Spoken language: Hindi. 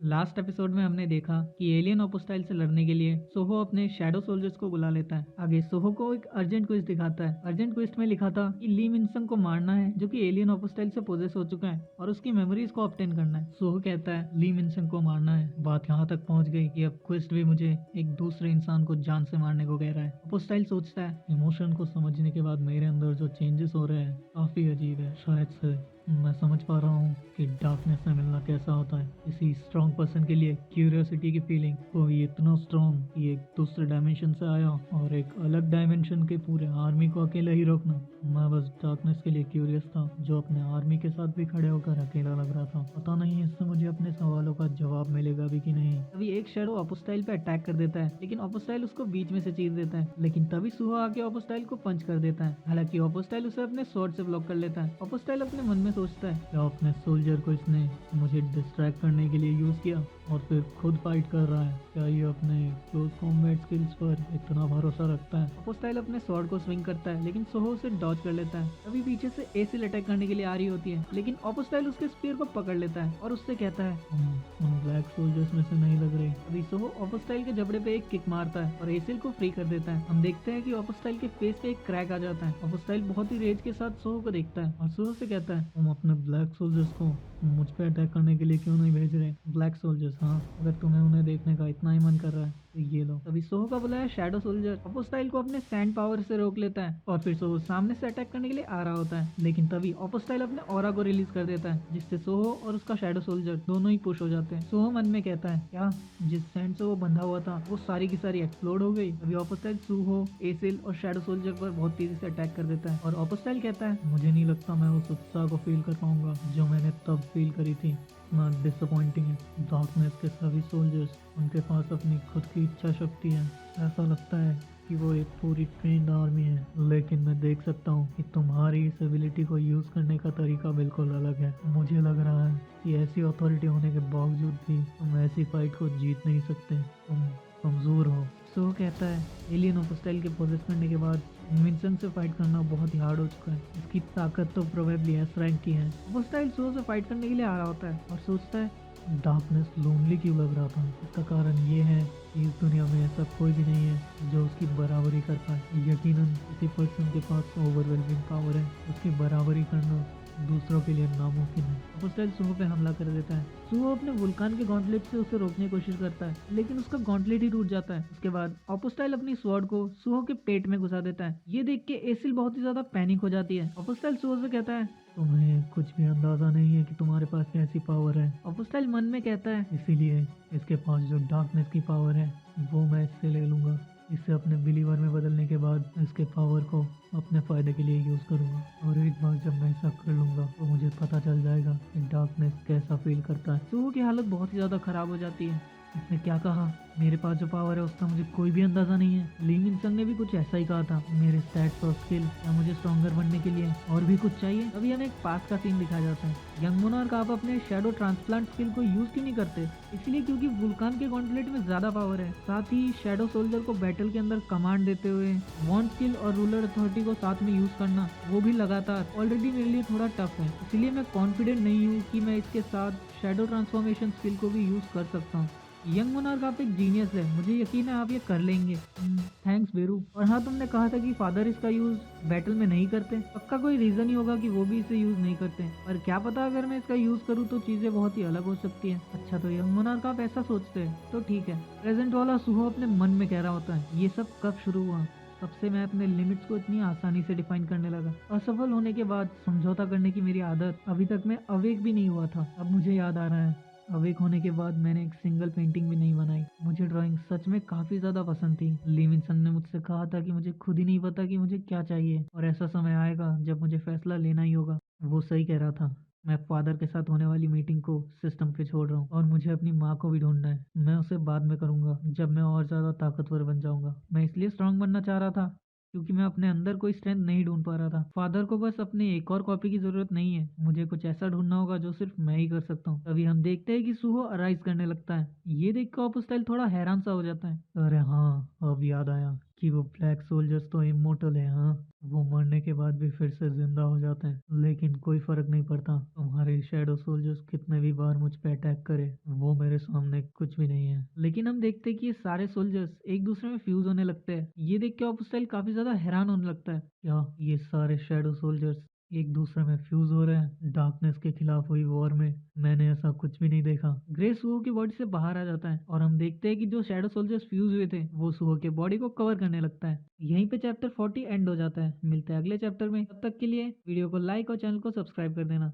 लास्ट एपिसोड में हमने देखा कि एलियन ओपोस्टाइल से लड़ने के लिए सोहो अपने शैडो सोल्जर्स को बुला लेता है। आगे सोहो को एक अर्जेंट क्विस्ट दिखाता है। अर्जेंट क्विस्ट में लिखा था कि ली मिनसंग को मारना है जो कि एलियन ओपोस्टाइल से पोजेस हो चुका है और उसकी मेमोरीज को ऑब्टेन करना है। सोहो कहता है ली मिनसंग को मारना है। बात यहाँ तक पहुंच गई कि अब क्विस्ट भी मुझे एक दूसरे इंसान को जान से मारने को कह रहा है। ओपोस्टाइल सोचता है इमोशन को समझने के बाद मेरे अंदर जो चेंजेस हो रहे हैं काफी अजीब है। शायद से मैं समझ पा रहा हूँ कि डार्कनेस से मिलना कैसा होता है। किसी स्ट्रॉन्ग पर्सन के लिए क्यूरियोसिटी की फीलिंग कोई इतना स्ट्रॉन्ग कि एक दूसरे डायमेंशन से आया और एक अलग डायमेंशन के पूरे आर्मी को अकेला ही रोकना। मैं बस डार्कनेस के लिए क्यूरियस था जो अपने आर्मी के साथ भी खड़े होकर अकेला लग रहा था। पता नहीं इससे मुझे अपने सवालों का जवाब मिलेगा भी कि नहीं। तभी एक शैडो ओपोस्टाइल पे अटैक कर देता है लेकिन ओपोस्टाइल उसको बीच में से चीर देता है। लेकिन तभी सुहो आके ओपोस्टाइल को पंच कर देता है। हालांकि ओपोस्टाइल उसे अपने स्वॉर्ड से ब्लॉक कर लेता है। ओपोस्टाइल अपने मन में सोचता है क्या अपने सोल्जर को इसने मुझे डिस्ट्रैक्ट करने के लिए यूज किया और फिर खुद फाइट कर रहा है। क्या ये अपने क्लोज कॉम्बैट स्किल्स पर इतना भरोसा रखता है। ओपोस्टाइल अपने स्वॉर्ड को स्विंग करता है लेकिन सोहो उसे डॉज कर लेता है। तभी पीछे से एसिल अटैक करने के लिए आ रही होती है लेकिन ओपोस्टाइल उसके स्पीयर को पकड़ लेता है और उससे कहता है उन ब्लैक सोल्जर्स में से नहीं लग रही। अभी सोहो ओपोस्टाइल के जबड़े पे एक किक मारता है और एसिल को फ्री कर देता है। हम देखते हैं कि ओपोस्टाइल के फेस पे एक क्रैक आ जाता है। ओपोस्टाइल बहुत ही रेज के साथ सोहो को देखता है और सोहो से कहता है तुम अपने ब्लैक सोल्जर्स को मुझ पे अटैक करने के लिए क्यों नहीं भेज रहे। ब्लैक सोल्जर्स, हाँ अगर तुम्हें उन्हें देखने का इतना ही मन कर रहा है तो ये लो। तभी सोहो का बुलाया शैडो सोल्जर ओपोस्टाइल को अपने सैंड पावर से रोक लेता है और फिर सोहो सामने से अटैक करने के लिए आ रहा होता है। लेकिन तभी ओपोस्टाइल अपने ऑरा को रिलीज कर देता है जिससे सोहो और उसका शैडो सोल्जर दोनों ही पुश हो जाते हैं। सोहो मन में कहता है क्या जिस सैंड से वो बंधा हुआ था वो सारी की सारी एक्सप्लोड हो गई। तभी ओपोस्टाइल सोहो, एसिल और शैडो सोल्जर पर बहुत तेजी से अटैक कर देता है और ओपोस्टाइल कहता है मुझे नहीं लगता मैं उस उत्साह को फील कर पाऊंगा जो मैंने तब फील करी थी। इतना डिसअपॉइंटिंग है। डार्कनेस के सभी सोल्जर्स उनके पास अपनी खुद की इच्छा शक्ति है। ऐसा लगता है कि वो एक पूरी ट्रेंड आर्मी है। लेकिन मैं देख सकता हूँ कि तुम्हारी इस एबिलिटी को यूज करने का तरीका बिल्कुल अलग है। मुझे लग रहा है कि ऐसी अथॉरिटी होने के बावजूद भी तुम ऐसी फाइट को जीत नहीं सकते। तुम कमजोर हो। सो कहता है एलियन ओपोस्टाइल के पोजेस करने के बाद विंसन से फाइट करना बहुत ही हार्ड हो चुका है। इसकी ताकत तो प्रोबेबली एस रैंक की है। ओपोस्टाइल सो से फाइट करने के लिए आ रहा होता है और सोचता है डार्कनेस लोनली क्यों लग रहा था। इसका कारण ये है कि इस दुनिया में ऐसा कोई भी नहीं है जो उसकी बराबरी कर पाए। यकीनन किसी पर्सन के पास ओवरवेलमिंग पावर है। उसकी बराबरी करना दूसरों के लिए नामुमकिन है। ओपोस्टाइल सुहो पे हमला कर देता है। सुहो अपने वुल्कान के गॉन्टलेट से उसे रोकने की कोशिश करता है लेकिन उसका गॉन्टलेट ही टूट जाता है। उसके बाद ओपोस्टाइल अपनी स्वॉर्ड को सुहो के पेट में घुसा देता है। ये देख के एसिल बहुत ही ज्यादा पैनिक हो जाती है। ओपोस्टाइल सुहो से कहता है तुम्हें कुछ भी अंदाजा नहीं है कि तुम्हारे पास कैसी पावर है। ओपोस्टाइल मन में कहता है इसीलिए इसके पास जो डार्कनेस की पावर है वो मैं इससे ले लूंगा। इसे अपने बिलीवर में बदलने के बाद इसके पावर को अपने फायदे के लिए यूज करूंगा और एक बार जब मैं ऐसा कर लूंगा तो मुझे पता चल जाएगा कि डार्कनेस कैसा फील करता है। सुहो की हालत बहुत ही ज्यादा खराब हो जाती है। उसने क्या कहा मेरे पास जो पावर है उसका मुझे कोई भी अंदाजा नहीं है। ली मिनसंग ने भी कुछ ऐसा ही कहा था। मेरे स्टैट्स और स्किल या मुझे स्ट्रॉन्गर बनने के लिए और भी कुछ चाहिए। अभी हमें एक पास का सीन दिखाया जाता है। यंग मोनार्क आप अपने शैडो ट्रांसप्लांट स्किल को यूज क्यों नहीं करते। इसलिए क्योंकि वुल्कान के गॉन्टलेट में ज्यादा पावर है। साथ ही शैडो सोल्जर को बैटल के अंदर कमांड देते हुए वॉन्ड स्किल और रूलर अथॉरिटी को साथ में यूज करना वो भी लगातार ऑलरेडी मेरे लिए थोड़ा टफ है। इसलिए मैं कॉन्फिडेंट नहीं हूँ कि मैं इसके साथ शैडो ट्रांसफॉर्मेशन स्किल को भी यूज कर सकता हूँ। यंग मोनार्क आप एक जीनियस है। मुझे यकीन है आप ये कर लेंगे। थैंक्स बेरू। और हाँ तुमने कहा था कि फादर इसका यूज बैटल में नहीं करते। पक्का कोई रीजन ही होगा कि वो भी इसे यूज नहीं करते। पर क्या पता अगर मैं इसका यूज करूँ तो चीजें बहुत ही अलग हो सकती है। अच्छा तो यंग मोनार्क आप ऐसा सोचते हैं तो ठीक है। प्रेजेंट वाला सुहो अपने मन में कह रहा होता है ये सब कब शुरू हुआ। तब से मैं अपने लिमिट्स को इतनी आसानी से डिफाइन करने लगा। असफल होने के बाद समझौता करने की मेरी आदत अभी तक मैं अवेक भी नहीं हुआ था। अब मुझे याद आ रहा है अवेक होने के बाद मैंने एक सिंगल पेंटिंग भी नहीं बनाई। मुझे ड्राइंग सच में काफी ज्यादा पसंद थी। लिविंगस्टन ने मुझसे कहा था कि मुझे खुद ही नहीं पता कि मुझे क्या चाहिए और ऐसा समय आएगा जब मुझे फैसला लेना ही होगा। वो सही कह रहा था। मैं फादर के साथ होने वाली मीटिंग को सिस्टम पे छोड़ रहा हूँ और मुझे अपनी माँ को भी ढूंढना है। मैं उसे बाद में करूंगा जब मैं और ज्यादा ताकतवर बन जाऊंगा। मैं इसलिए स्ट्रांग बनना चाह रहा था क्योंकि मैं अपने अंदर कोई स्ट्रेंथ नहीं ढूंढ पा रहा था। फादर को बस अपनी एक और कॉपी की जरूरत नहीं है। मुझे कुछ ऐसा ढूंढना होगा जो सिर्फ मैं ही कर सकता हूँ। तभी हम देखते हैं कि सुहो अराइज करने लगता है। ये देख कर ओपोस्टाइल थोड़ा हैरान सा हो जाता है। अरे हाँ अब याद आया कि वो ब्लैक सोल्जर्स तो इमोर्टल है। हाँ, वो मरने के बाद भी फिर से जिंदा हो जाते हैं, लेकिन कोई फर्क नहीं पड़ता। तुम्हारे शैडो सोल्जर्स कितने भी बार मुझ पे अटैक करे, वो मेरे सामने कुछ भी नहीं है। लेकिन हम देखते हैं कि ये सारे सोल्जर्स एक दूसरे में फ्यूज होने लगते हैं। ये देख के ऑपोस्टाइल काफी ज्यादा हैरान होने लगता है, क्या ये सारे शैडो सोल्जर्स एक दूसरे में फ्यूज हो रहे हैं डार्कनेस के खिलाफ हुई वॉर में? मैंने ऐसा कुछ भी नहीं देखा। ग्रे सुहो की बॉडी से बाहर आ जाता है और हम देखते हैं कि जो शैडो सोल्जर्स फ्यूज हुए थे वो सुहो के बॉडी को कवर करने लगता है। यहीं पे चैप्टर 40 एंड हो जाता है। मिलते हैं अगले चैप्टर में, तब तक के लिए वीडियो को लाइक और चैनल को सब्सक्राइब कर देना।